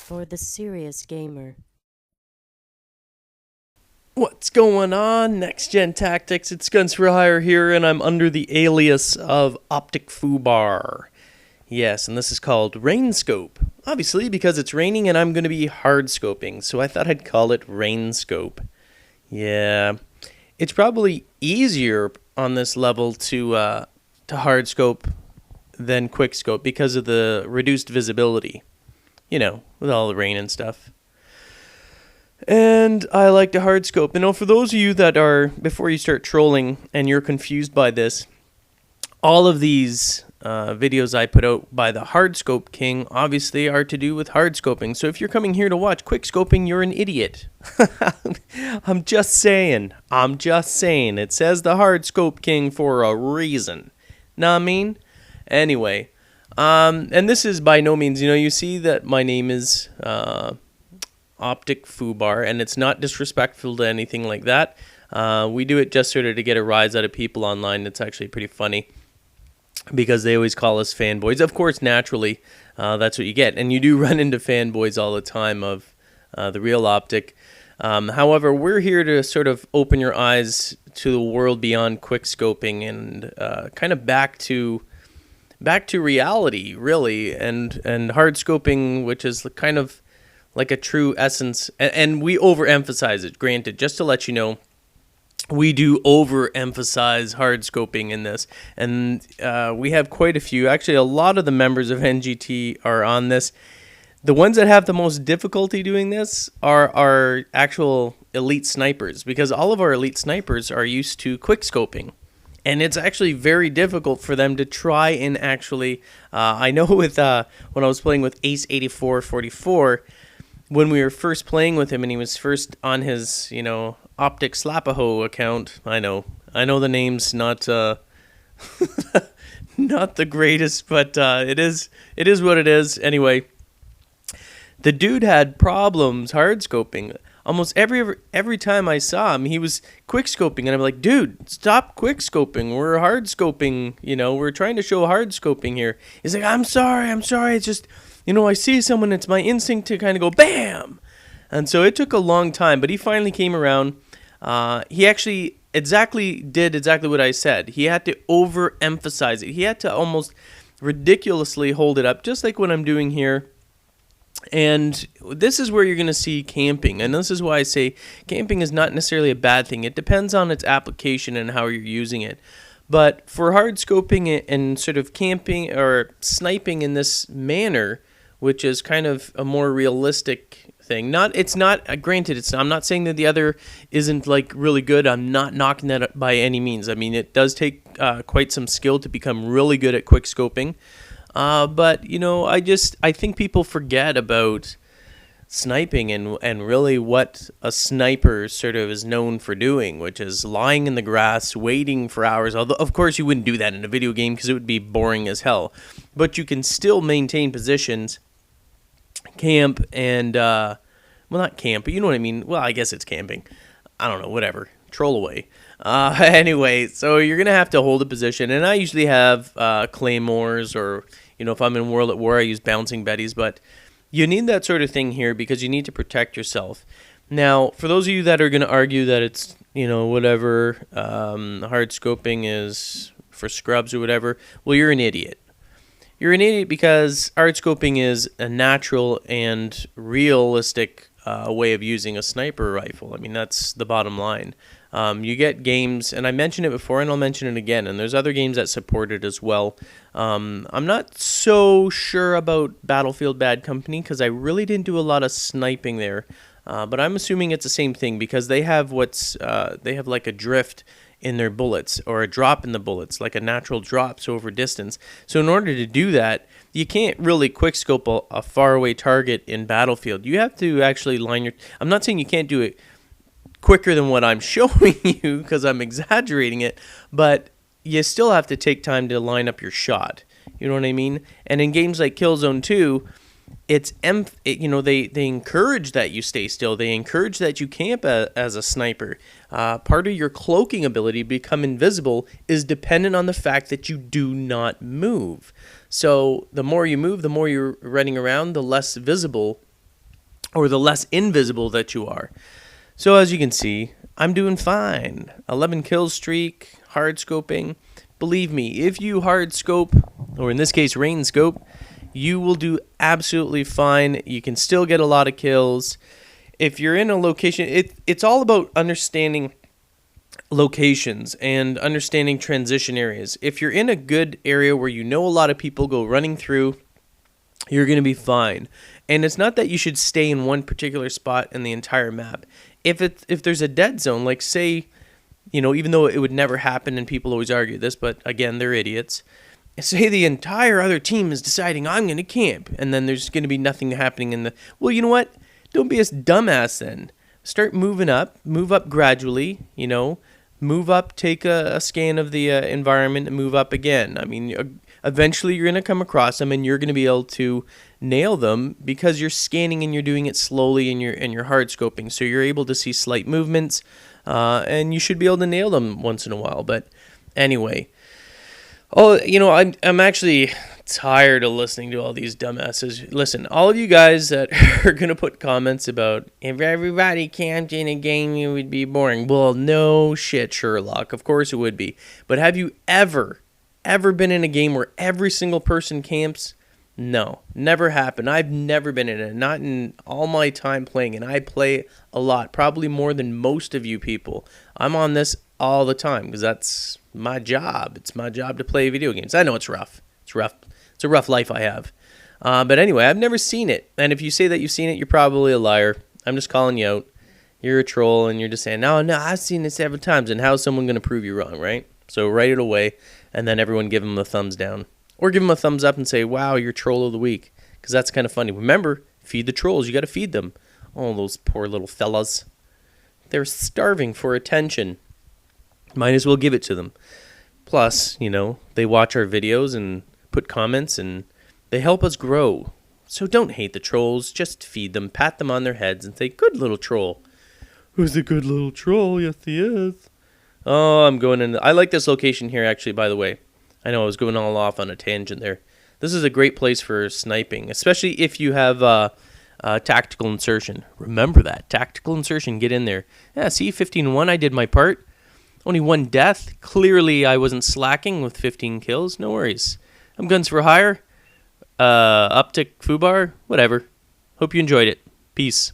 for the serious gamer. What's going on? NextGenTactics, it's Guns for Hire here, and I'm under the alias of Optic Foobar. Yes, and this is called RainScope. Obviously, because it's raining and I'm going to be hardscoping, so I thought I'd call it RainScope. Yeah, it's probably easier on this level to hardscope than quickscope because of the reduced visibility. You know, with all the rain and stuff. And I like to hardscope. You know, for those of you that are, before you start trolling and you're confused by this, all of these videos I put out by the Hardscope King obviously are to do with hardscoping. So if you're coming here to watch quickscoping, you're an idiot. I'm just saying. It says the Hardscope King for a reason. Know what I mean? Anyway, and this is by no means, you see that my name is Optic Foobar, and it's not disrespectful to anything like that. We do it just sort of to get a rise out of people online. It's actually pretty funny because they always call us fanboys. Of course, naturally, that's what you get. And you do run into fanboys all the time of the real Optic. However, we're here to sort of open your eyes to the world beyond quickscoping and kind of back to reality, really, and hardscoping, which is kind of like a true essence, and we overemphasize it, granted, just to let you know, we do overemphasize hardscoping in this, and we have quite a few. Actually, a lot of the members of NGT are on this. The ones that have the most difficulty doing this are our actual elite snipers, because all of our elite snipers are used to quickscoping. And it's actually very difficult for them to try and actually, I know with when I was playing with Ace8444, when we were first playing with him and he was first on his, Optic Slapaho account, I know the name's not not the greatest, but it is what it is. Anyway, the dude had problems hardscoping. Almost every time I saw him, he was quickscoping, and I'm like, dude, stop quickscoping. We're hardscoping, we're trying to show hardscoping here. He's like, I'm sorry. It's just, I see someone, it's my instinct to kind of go bam. And so it took a long time, but he finally came around. He actually did exactly what I said. He had to overemphasize it. He had to almost ridiculously hold it up, just like what I'm doing here. And this is where you're going to see camping. And this is why I say camping is not necessarily a bad thing. It depends on its application and how you're using it. But for hardscoping and sort of camping or sniping in this manner, which is kind of a more realistic thing. Granted, I'm not saying that the other isn't like really good. I'm not knocking that by any means. I mean, it does take quite some skill to become really good at quickscoping. But, I think people forget about sniping and really what a sniper sort of is known for doing, which is lying in the grass, waiting for hours. Although, of course, you wouldn't do that in a video game because it would be boring as hell. But you can still maintain positions, camp, and, well, not camp, but you know what I mean. Well, I guess it's camping. I don't know, whatever. Troll away. Anyway, so you're going to have to hold a position, and I usually have claymores or, if I'm in World at War, I use bouncing betties, but you need that sort of thing here because you need to protect yourself. Now, for those of you that are going to argue that it's, whatever, hard scoping is for scrubs or whatever, well, you're an idiot. You're an idiot because hard scoping is a natural and realistic way of using a sniper rifle. I mean, that's the bottom line. You get games, and I mentioned it before, and I'll mention it again, and there's other games that support it as well. I'm not so sure about Battlefield Bad Company because I really didn't do a lot of sniping there, but I'm assuming it's the same thing because they have they have like a drift in their bullets or a drop in the bullets, like a natural drop, so over distance. So in order to do that, you can't really quickscope a faraway target in Battlefield. You have to actually I'm not saying you can't do it quicker than what I'm showing you because I'm exaggerating it, but you still have to take time to line up your shot. You know what I mean? And in games like Killzone 2, they encourage that you stay still. They encourage that you camp as a sniper. Part of your cloaking ability to become invisible is dependent on the fact that you do not move. So the more you move, the more you're running around, the less visible or the less invisible that you are. So as you can see, I'm doing fine. 11 kill streak, hard scoping. Believe me, if you hard scope, or in this case RainScope, you will do absolutely fine. You can still get a lot of kills. If you're in a location, it's all about understanding locations and understanding transition areas. If you're in a good area where you know a lot of people go running through, you're going to be fine. And it's not that you should stay in one particular spot in the entire map. If there's a dead zone, like say, even though it would never happen and people always argue this, but again, they're idiots. Say the entire other team is deciding I'm going to camp, and then there's going to be nothing happening well, you know what? Don't be a dumbass then. Start moving up, move up gradually, move up, take a scan of the environment and move up again. I mean, eventually you're going to come across them and you're going to be able to nail them because you're scanning and you're doing it slowly and you're hard scoping. So you're able to see slight movements and you should be able to nail them once in a while. But anyway, I'm actually tired of listening to all these dumbasses. Listen, all of you guys that are going to put comments about if everybody camped in a game, it would be boring. Well, no shit, Sherlock. Of course it would be. But have you ever been in a game where every single person camps? No, never happened. I've never been in it, not in all my time playing, and I play a lot, probably more than most of you people. I'm on this all the time because that's my job. It's my job to play video games. I know it's rough. It's rough. It's a rough life I have. But anyway, I've never seen it. And if you say that you've seen it, you're probably a liar. I'm just calling you out. You're a troll, and you're just saying, no, I've seen it several times. And how's someone going to prove you wrong, right? So write it away, and then everyone give them a thumbs down. Or give them a thumbs up and say, wow, you're troll of the week. Because that's kind of funny. Remember, feed the trolls. You got to feed them. Oh, those poor little fellas. They're starving for attention. Might as well give it to them. Plus, they watch our videos and put comments and they help us grow. So don't hate the trolls. Just feed them, pat them on their heads and say, good little troll. Who's a good little troll? Yes, he is. Oh, I'm going in. I like this location here, actually, by the way. I know I was going all off on a tangent there. This is a great place for sniping, especially if you have tactical insertion. Remember that. Tactical insertion. Get in there. Yeah, see, 15-1. I did my part. Only one death. Clearly, I wasn't slacking with 15 kills. No worries. I'm guns for hire. Uptick Fubar. Whatever. Hope you enjoyed it. Peace.